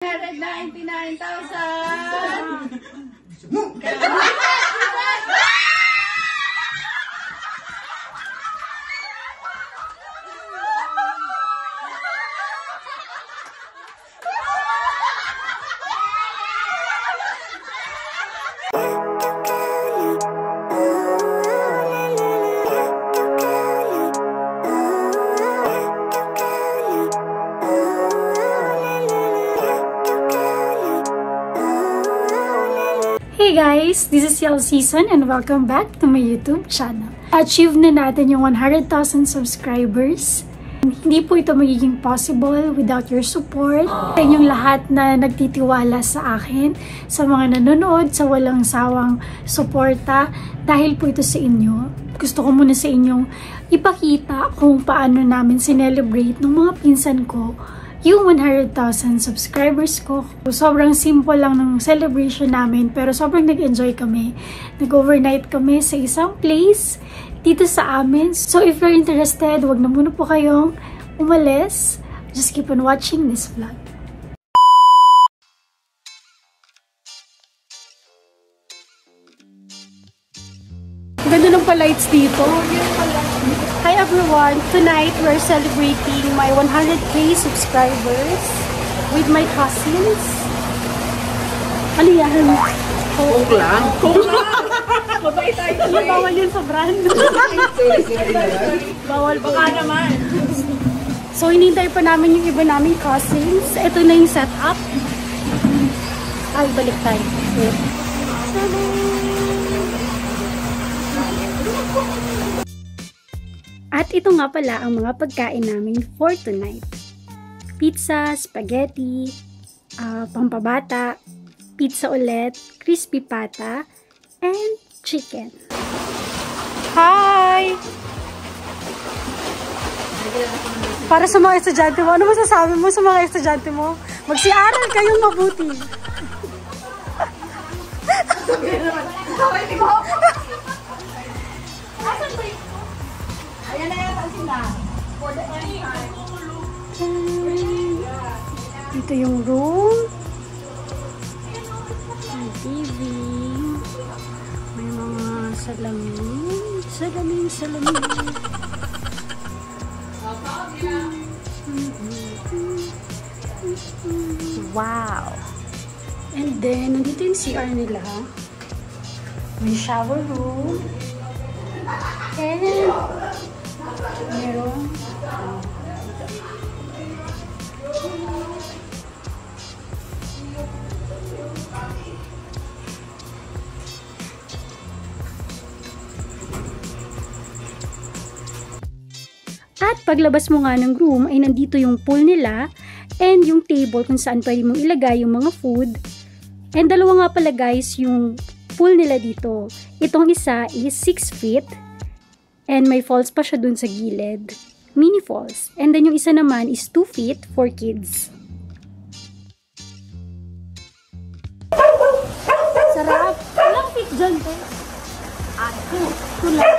199,000. Hey guys, this is Yel Season and welcome back to my YouTube channel. Achieve na natin yung 100,000 subscribers. Hindi po ito magiging possible without your support. Sa inyong lahat na nagtitiwala sa akin, sa mga nanonood, sa walang sawang suporta, dahil po ito sa inyo. Gusto ko muna sa inyong ipakita kung paano namin sinelebrate ng mga pinsan ko yung 100,000 subscribers ko. Sobrang simple lang ng celebration namin pero sobrang nag-enjoy kami. Nag-overnight kami sa isang place dito sa amin. So if you're interested, wag na muna po kayong umalis. Just keep on watching this vlog. Ganda ng pa-lights dito. Hi everyone! Tonight, we're celebrating my 100k subscribers with my cousins. Ano yan? Coke lang. Coke lang. Mabay tayo. Bawal yun sa brand. Bawal. Baka naman. So, hinintay pa namin yung iba naming cousins. Ito na yung setup. Ay, balik tayo. At ito nga pala ang mga pagkain namin for tonight. Pizza, spaghetti, pampabata, pizza ulit, crispy pata, and chicken. Hi! Para sa mga estudyante mo, ano masasabi mo sa mga estudyante mo? Magsiaral kayong mabuti. Ayan na yan, pansin na. For the anytime. Ito yung room. May TV. May mga salamin. Salamin. Wow! And then, nandito yung CR nila. May shower room. And meron at paglabas mo nga ng room ay nandito yung pool nila and yung table kung saan pwede mong ilagay yung mga food. And dalawa nga pala guys yung pool nila dito. Itong isa is 6 feet and may falls pa siya dun sa gilid. Mini falls. And then yung isa naman is 2 feet for kids. Sarap. Ilang feet dyan, te? 2 lang.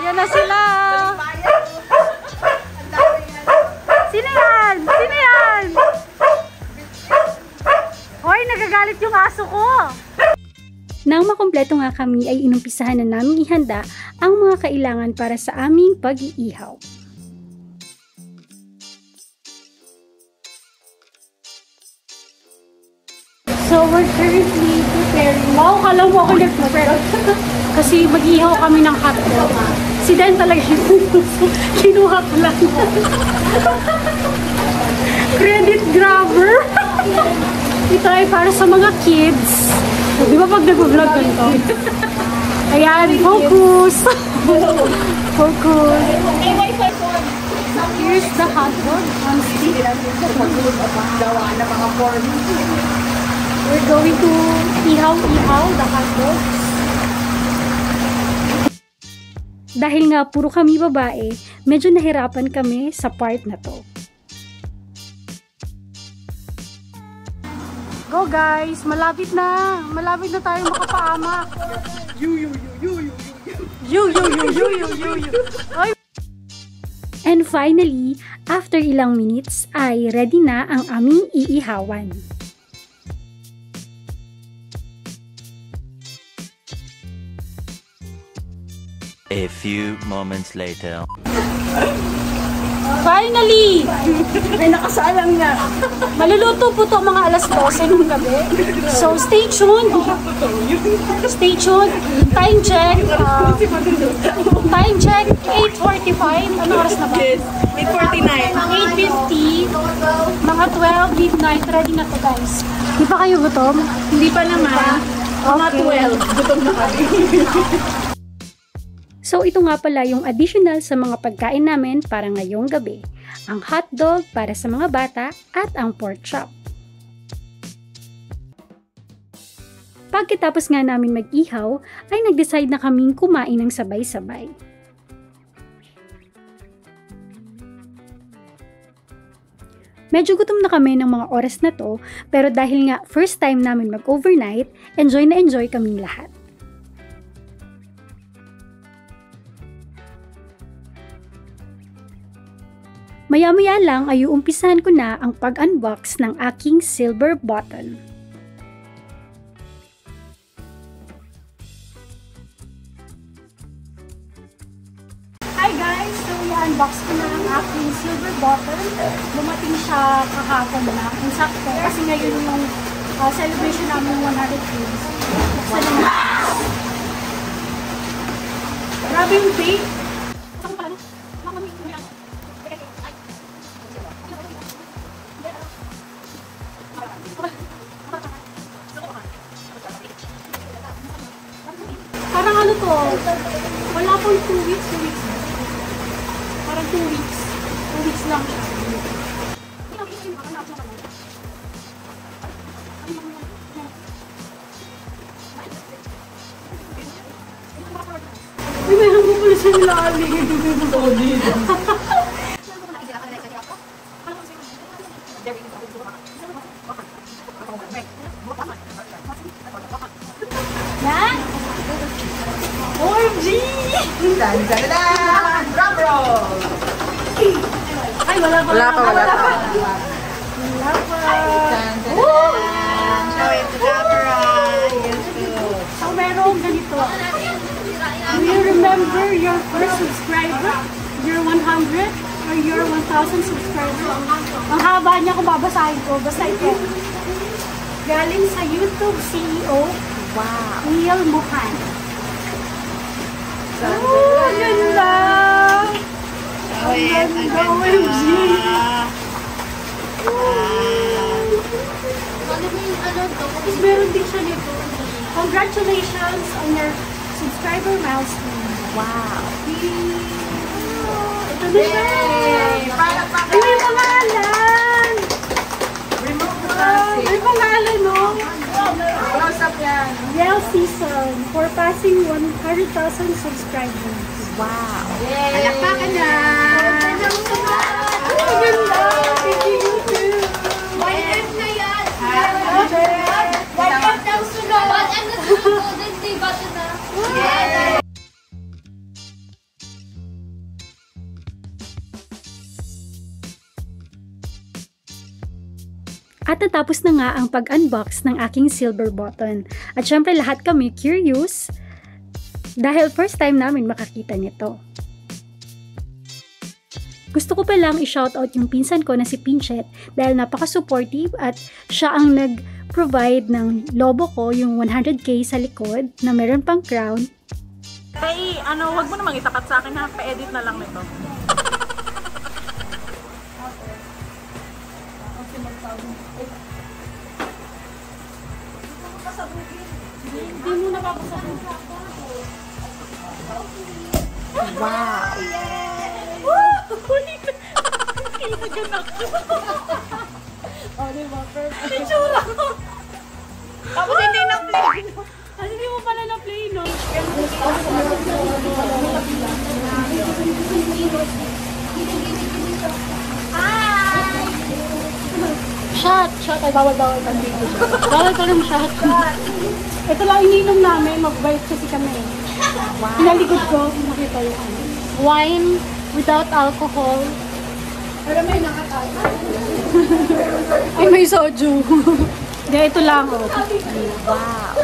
Ayan na sila! Sino yan? Sino yan? Hoy, nagagalit yung aso ko! Nang makumpleto nga kami ay inumpisahan na namin ihanda ang mga kailangan para sa aming pag-iihaw. So, we're currently preparing. Wow, kala mo ako nag-prepare. Kasi mag-ihaw kami ng hotdog. Si Dan talaga kinuha ko lang. Credit grabber. Ito ay para sa mga kids. Di ba pag nag-vlog ganito? Ayan, focus. Focus. Here's the hotdog on stick. We're going to ihaw-ihaw the hotdogs. Dahil nga puro kami babae, medyo nahirapan kami sa part na to. Go guys! Malapit na! Malapit na tayo makapahamak! And finally, after ilang minutes ay ready na ang aming iihawan. A few moments later. Finally! May nakasalang na. Maluluto po to mga alas 12 ng gabi. So stay tuned! Stay tuned! Time check! Time check! 8:45. Ano oras na ba? 8:49. 8:50. Mga 12 midnight. Ready na to guys. Di pa kayo gutom? Hindi pa naman. Mga 12. Gutom na kami. So ito nga pala yung additional sa mga pagkain namin para ngayong gabi. Ang hotdog para sa mga bata at ang pork chop. Pagkatapos nga namin mag-ihaw, ay nag-decide na kaming kumain ng sabay-sabay. Medyo gutom na kami ng mga oras na to, pero dahil nga first time namin mag-overnight, enjoy na enjoy kaming lahat. Maya-maya lang ay uumpisahan ko na ang pag-unbox ng aking silver button. Hi guys! So i-unbox ko na ang aking silver button. Dumating siya kahapon lang. Insakto kasi ngayon yung celebration namin 100 days. Buksan na natin. Grabe yung bake. Parang ano to, wala pong 2 weeks, 2 weeks. Parang 2 weeks. 2 weeks lang siya. Uy, may hanggang pala siya nilalig. Ito dito. Yan! OMG! Dan-dan-dan! Drum roll! Ay, wala pa. Wala pa. Wala pa. Dan-dan-dan! Show it to camera! Yes, good. So, meron ganito. Do you remember your first subscriber? Your 100? Or your 1,000 subscriber? Ang haba niya kung babasahin ko. Basta ito. Galing sa YouTube CEO. Wow! Neil Mohan. Oh, ganda! Show it! Ang ganda! OMG! Tapos meron din siya nito. Congratulations on your subscriber milestone. Wow! Ito na siya! Ay, may pangalan! Remove the May pangalan, no? Close up yan! Yell Season for passing 100,000 subscribers. Wow! Yay! Alakpakan na! Ang ganda! Thank you, YouTube! 1M na yan! Okay. 1M daw sunod! 1M na sunod! Golden Day button na! Yay! At natapos na nga ang pag-unbox ng aking silver button. At syempre lahat kami curious dahil first time namin makakita nito. Gusto ko palang i-shoutout yung pinsan ko na si Pinchet dahil napaka-supportive at siya ang nag-provide ng lobo ko, yung 100k sa likod na meron pang crown. Tay, wag mo namang itapat sa akin ha. Pa-edit na lang nito. Hindi mo napapasahin. Wow! Kinaganak ko. Diba? Perfect. Itsura ko. Tapos hindi na play. Kasi hindi mo pala na-play, no? Shot Ay, bawal pang video. Bawal pa ng shot. Ito lang ininom namin, mag-bite kasi kami. Wow. Pinalikod ko, nakita yung ano. Wine without alcohol. Pero may nakakata. Ay, may soju. Hindi, ito lang. Oh. Wow.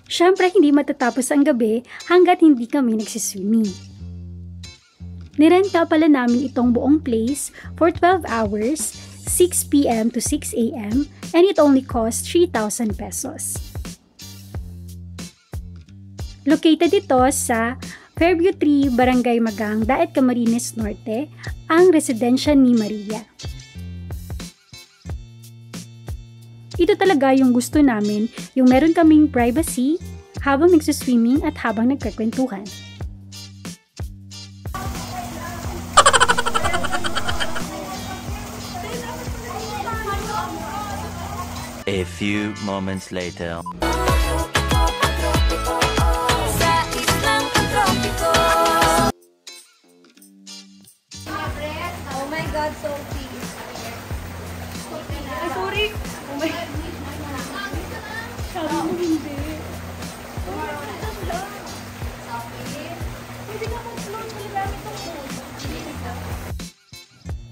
Siyempre, hindi matatapos ang gabi hanggat hindi kami nagsiswimming. Nirenta pala namin itong buong place for 12 hours, 6 p.m. to 6 a.m. and it only cost 3,000 pesos. Located ito sa Fairview 3, Barangay Magang, Daet Camarines Norte, ang residensya ni Maria. Ito talaga yung gusto namin, yung meron kaming privacy habang nagsiswimming at habang nagkakwentuhan. A few moments later. Oh my God, Sophie. Ay, sorry. Oh my God. Sabi mo hindi.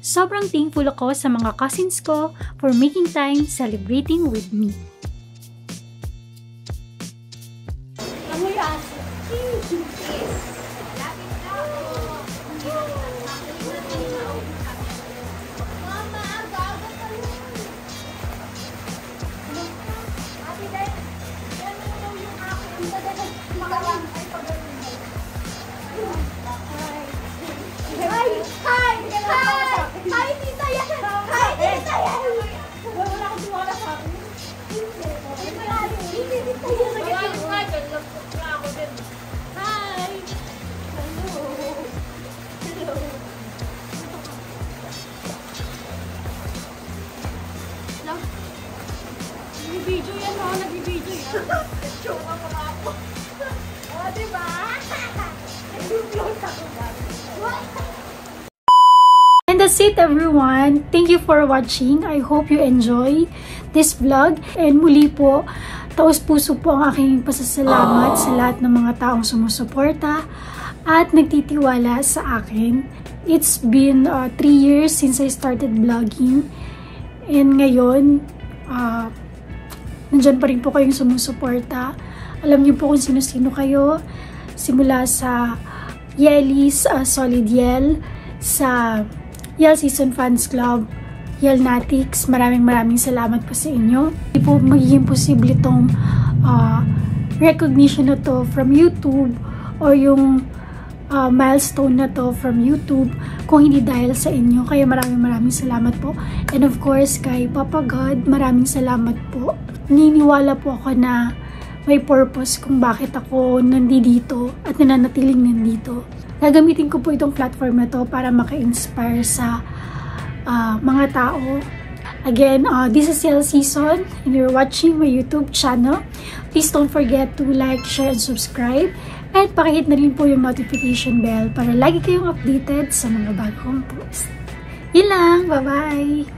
Sobrang thankful ako sa mga cousins ko for making time celebrating with me. Amoy aso. Mama, ang gago ka yun. Ate, dahil yan daw yung akin. Magalang. Ay, pagdating mo. Hi! Hi! Hi! Hi, tita yan! Hi, tita yan! Wala akong tiwala sa akin. Hindi, tita yan. Sige, nga dyan. Wala ako din. Hi! Hello! Hello! Nag-video yan, no? Nag-video yan. Joke ako nga po. O, diba? Nag-vlog ako ba? And that's it, everyone. Thank you for watching. I hope you enjoy this vlog. And muli po, taos-puso po ang aking pasasalamat sa lahat ng mga taong sumusuporta at nagtitiwala sa akin. It's been 3 years since I started vlogging. And ngayon, nandyan pa rin po kayong sumusuporta. Alam niyo po kung sino-sino kayo. Simula sa Yelis, Solid Yel, sa Yel Season Fans Club, Yel Natics, maraming salamat po sa inyo. Hindi po magiging posible itong recognition na to from YouTube o yung milestone na to from YouTube kung hindi dahil sa inyo. Kaya maraming salamat po. And of course, kay Papa God, maraming salamat po. Niniwala po ako na may purpose kung bakit ako nandito at nananatiling nandito. Gagamitin ko po itong platform na to para maka-inspire sa mga tao. Again, this is Yel Season and you're watching my YouTube channel. Please don't forget to like, share, and subscribe. At pakihit na rin po yung notification bell para lagi kayong updated sa mga bagong post. Yun lang! Bye-bye!